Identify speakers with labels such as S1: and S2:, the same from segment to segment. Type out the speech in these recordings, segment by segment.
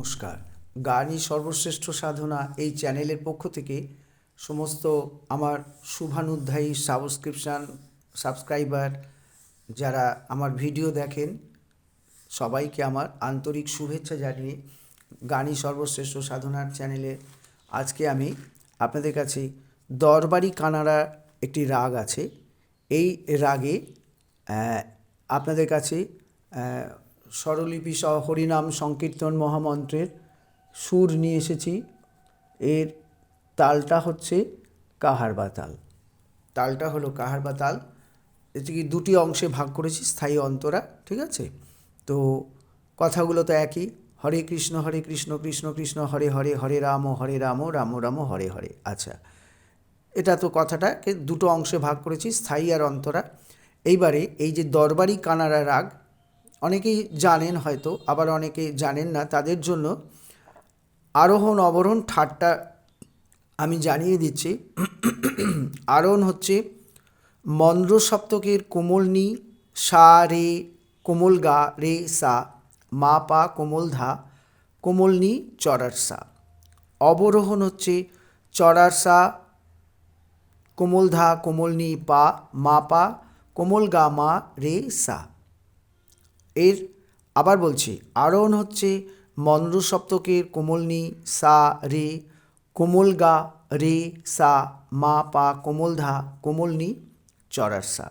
S1: নমস্কার। গানই সর্বশ্রেষ্ঠ সাধনা এই চ্যানেলের পক্ষ থেকে সমস্ত আমার শুভানুধ্যায়ী সাবস্ক্রাইবার যারা আমার ভিডিও দেখেন সবাইকে আমার আন্তরিক শুভেচ্ছা জানিয়ে গানই সর্বশ্রেষ্ঠ সাধনার চ্যানেলে আজকে আমি আপনাদের কাছে দরবারি কানাড়া একটি রাগ আছে। এই রাগে আপনাদের কাছে স্বরলিপি সহ হরিনাম সংকীর্তন মহামন্ত্রের সুর নিয়ে এসেছি। এর তালটা হচ্ছে কাহারবা তাল। তালটা হলো কাহারবা তাল। এটিকে দুটি অংশে ভাগ করেছি, স্থায়ী অন্তরা। ঠিক আছে? তো কথাগুলো তো একই। হরে কৃষ্ণ কৃষ্ণ কৃষ্ণ হরে হরে, হরে রাম রাম রাম হরে হরে। আচ্ছা, এটা তো কথাটাকে দুটো অংশে ভাগ করেছি, স্থায়ী আর অন্তরা। এইবারে এই যে দরবারি কানাড়া রাগ অনেকেই জানেন হয়তো, আবার অনেকে জানেন না। তাদের জন্য আরোহণ অবরোহণ ঠাট্টা আমি জানিয়ে দিচ্ছি। আরোহণ হচ্ছে মন্দ্র সপ্তকের কোমল নি, সা রে কোমল গা রে সা, মা পা কোমল ধা কোমল নি চড়ার সা। অবরোহণ হচ্ছে চড়ার সা কোমল ধা কোমল নি পা, মা পা কোমল গা মা রে সা। এর আবার বলছি, আরোহণ হচ্ছে মন্দ্র সপ্তকের কোমল নি, সা রে কোমল গা রে সা, মা পা কোমল ধা কোমল নি চড়ার সা।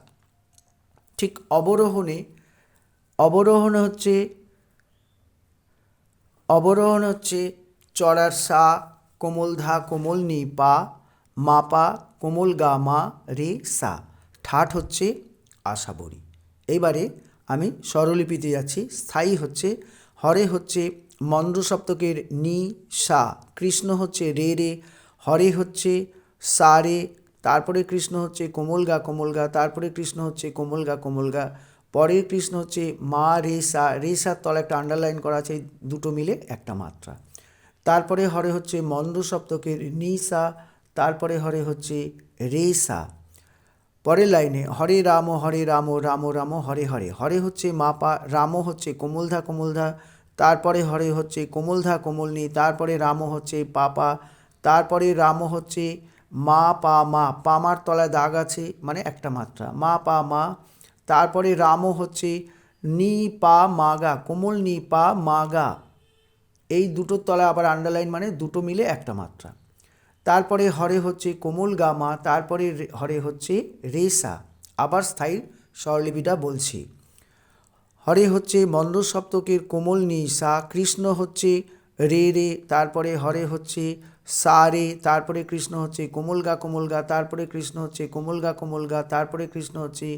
S1: ঠিক অবরোহণে হচ্ছে চড়ার সা কোমল ধা কোমল নি পা, মা পা কোমল গা মা রে সা। ঠাট হচ্ছে আশাবরী। এইবারে আমি স্বরলিপিতে যাচ্ছি। স্থায়ী হচ্ছে হরে হচ্ছে মন্দ্র সপ্তকের নি সা, কৃষ্ণ হচ্ছে রে রে, হরে হচ্ছে সা রে, তারপরে কৃষ্ণ হচ্ছে কোমল গা, তারপরে কৃষ্ণ হচ্ছে কোমল গা, পরের কৃষ্ণ হচ্ছে মা রে সা। রে সার তলে একটা আন্ডারলাইন করা আছে, দুটো মিলে একটা মাত্রা। তারপরে হরে হচ্ছে মন্দ্র সপ্তকের নি সা, তারপরে হরে হচ্ছে রে সা। পরের লাইনে হরে রাম রাম রাম হরে হরে। হরে হচ্ছে মা পা, রাম হচ্ছে কোমল ধা, তারপরে হরে হচ্ছে কোমল ধা কোমল নি, তারপরে রাম হচ্ছে পা পা, তারপরে রাম হচ্ছে মা পা মা, পামার তলায় দাগ আছে মানে একটা মাত্রা, মা পা মা। তারপরে রাম হচ্ছে নি পা মা গা, কোমল নি পা মা গা। এই দুটোর তলায় আবার আন্ডারলাইন মানে দুটো মিলে একটা মাত্রা। তারপরে হরে হচ্ছে কোমল গা মা, তারপরে হরে হচ্ছে রে সা। আবার স্থায়ী স্বরলিপিটা বলছি। হরে হচ্ছে মন্দ্র সপ্তকের কোমল নি সা, কৃষ্ণ হচ্ছে রে রে, তারপরে হরে হচ্ছে সা রে, তারপরে কৃষ্ণ হচ্ছে কোমল গা, তারপরে কৃষ্ণ হচ্ছে কোমল গা, তারপরে কৃষ্ণ হচ্ছে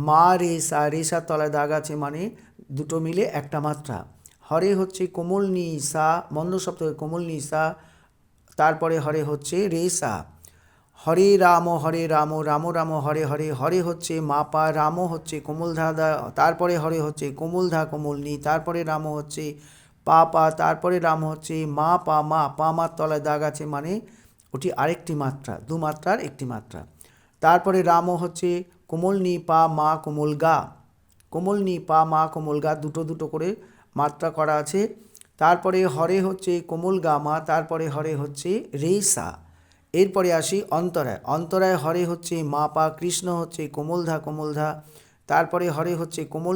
S1: মা রে সা। রে সার তলায় দাগ আছে মানে দুটো মিলে একটা মাত্রা। হরে হচ্ছে কোমল নি সা, মন্দ্র সপ্তকের কোমল নি সা, তারপরে হরে হচ্ছে রে সা। হরে রাম রাম রাম হরে হরে। হরে হচ্ছে মা পা, রাম হচ্ছে কোমল ধা, তারপরে হরে হচ্ছে কোমল ধা কোমল নি, তারপরে রাম হচ্ছে পা পা, তারপরে রাম হচ্ছে মা পা মা। পা মার তলায় দাগ আছে মানে ওটি আরেকটি মাত্রা, দু মাত্রার একটি মাত্রা। তারপরে রাম হচ্ছে কোমল নি পা মা কোমল গা, কোমল নি পা মা কোমল গা, দুটো দুটো করে মাত্রা করা আছে। তারপরে হরে হচ্ছে কোমল গা মা, তারপরে হরে হচ্ছে রে সা। এরপরে আসি অন্তরায় হরে হচ্ছে মা পা, কৃষ্ণ হচ্ছে কোমল ধা, তারপরে হরে হচ্ছে কোমল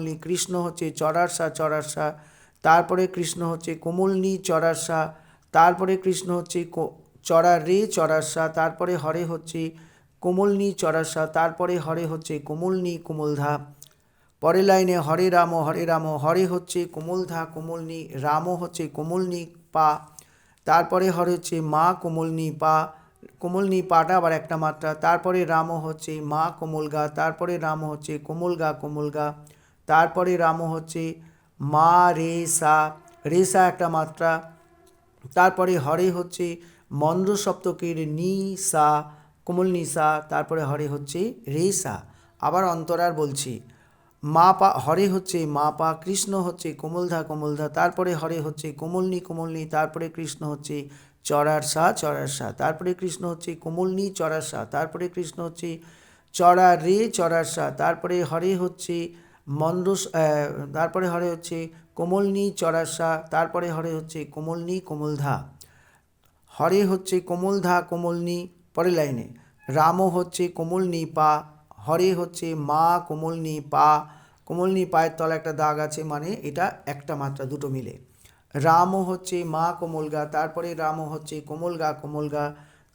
S1: নি, কৃষ্ণ হচ্ছে চড়ার সা, তারপরে কৃষ্ণ হচ্ছে কোমল নি চড়ার সা, তারপরে কৃষ্ণ হচ্ছে চড়া রে চড়ার সা, তারপরে হরে হচ্ছে কোমল নি চড়ার সা, তারপরে হরে হচ্ছে কোমল নি কোমল ধা। পরের লাইনে হরে রাম হরে হচ্ছে কোমল ধা কোমল নি, রাম হচ্ছে কোমল নি পা, তারপরে হরে হচ্ছে মা কোমল নি পাটা আবার একটা মাত্রা। তারপরে রাম হচ্ছে মা কোমল গা, তারপরে রাম হচ্ছে কোমল গা, তারপরে রাম হচ্ছে মা রে সা একটা মাত্রা। তারপরে হরে হচ্ছে মন্দ্র সপ্তকের নি সা, কোমল নি সা, তারপরে হরে হচ্ছে রে সা। আবার অন্তরার বলছি। মা পা, হরে হচ্ছে মা পা, কৃষ্ণ হচ্ছে কোমল ধা, তারপরে হরে হচ্ছে কোমল নি, তারপরে কৃষ্ণ হচ্ছে চড়ার সা, তারপরে কৃষ্ণ হচ্ছে কোমল নি চড়ার সা, তারপরে কৃষ্ণ হচ্ছে চড়া রে চড়ার সা, তারপরে হরে হচ্ছে তারপরে হরে হচ্ছে কোমলনি চড়ার সা, তারপরে হরে হচ্ছে কোমলনি কোমলধা, হরে হচ্ছে কোমলধা কোমলনি, পরের লাইনে রামও হচ্ছে কোমলনি পা, হরে হচ্ছে মা কোমলনি পা, কোমলনি পায়ের তলা একটা দাগ আছে, মানে এটা একটা মাত্রা, দুটো মিলে। রামও হচ্ছে মা কোমলগা, তারপরে রামও হচ্ছে কোমলগা কোমলগা,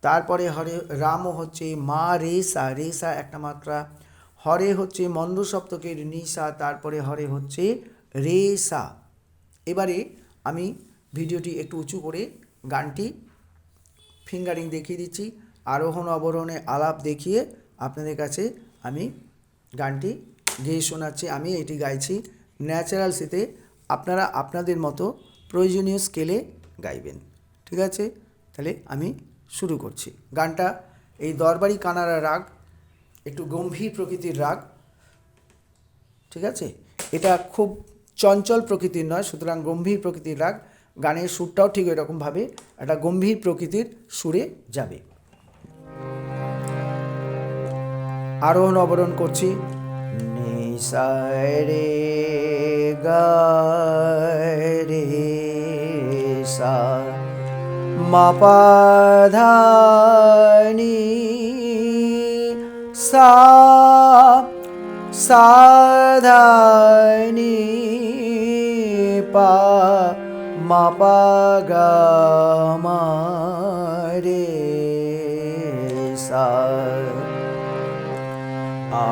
S1: তারপরে হরে রামও হচ্ছে মা রেসা, রেসা একটা মাত্রা, হরে হচ্ছে মন্দ সপ্তকের নিসা, তারপরে হরে হচ্ছে রেসা। এবারে আমি ভিডিওটি একটু উঁচু করে গানটি ফিঙ্গারিং দেখিয়ে দিচ্ছি, আরোহণ অবরোহণে আলাপ দেখিয়ে আপনাদের কাছে আমি গানটি গেয়ে শোনাচ্ছি। আমি এটি গাইছি ন্যাচারাল সিতে, আপনারা আপনাদের মতো প্রয়োজনীয় স্কেলে গাইবেন, ঠিক আছে? তাহলে আমি শুরু করছি গানটা। এই দরবারি কানাড়া রাগ একটু গম্ভীর প্রকৃতির রাগ, ঠিক আছে? এটা খুব চঞ্চল প্রকৃতির নয়, সুতরাং গম্ভীর প্রকৃতির রাগ। গানের সুরটাও ঠিক এরকমভাবে একটা গম্ভীর প্রকৃতির সুরে যাবে। আরোহণ অবরোহণ করছি। নিসা রে গা রে সা, মা পা ধা নি সা, সা ধা নি পা, মা পা গা মা রে সা, আ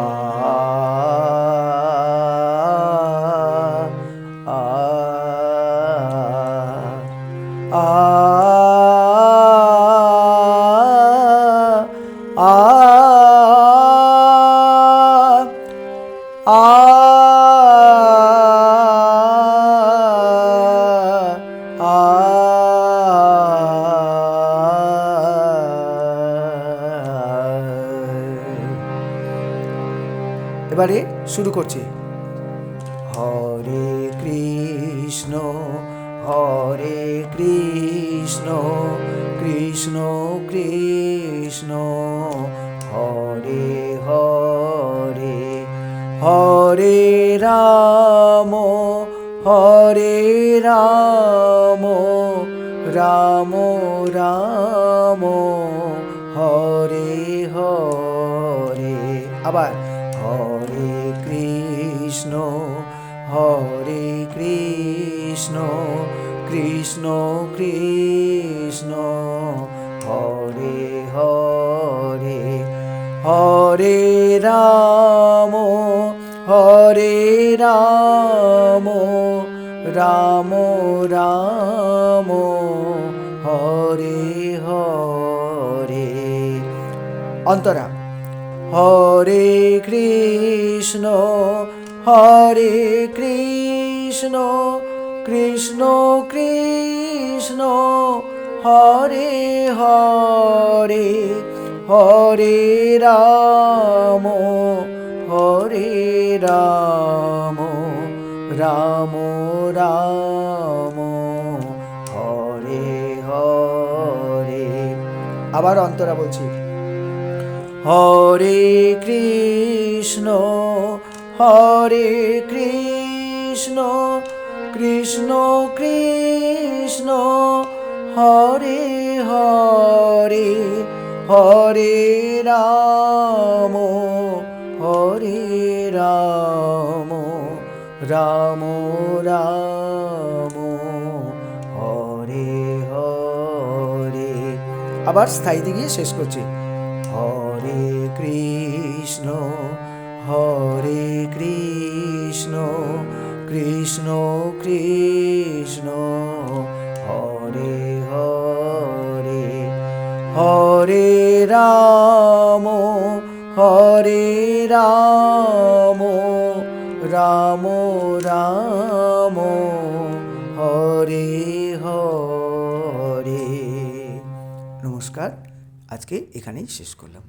S1: আ আ এবারে শুরু করছি। হরে কৃষ্ণ হরে কৃষ্ণ কৃষ্ণ কৃষ্ণ হরে হরে, হরে রাম হরে রাম রাম রাম হরে হরে। আবার হরে কৃষ্ণ হরে কৃষ্ণ কৃষ্ণ কৃষ্ণ হরে হরে, হরে রাম হরে রাম রাম রাম হরে হরে। অন্তরা। হরে কৃষ্ণ হরে কৃষ্ণ কৃষ্ণ কৃষ্ণ হরে হরে, হরে রাম হরে রাম রাম রাম হরে হরে। আবার অন্তরা বলছি। হরে কৃষ্ণ হরে কৃষ্ণ কৃষ্ণ কৃষ্ণ হরে হরে, হরে রাম হরে রাম রাম রাম হরে হরে। আবার স্থায়ীতে গিয়ে শেষ করছি। হরে কৃষ্ণ হরে কৃষ্ণ কৃষ্ণ কৃষ্ণ হরে হরে, হরে রাম হরে রাম রাম রাম হরে হরে। নমস্কার, আজকে এখানেই শেষ করলাম।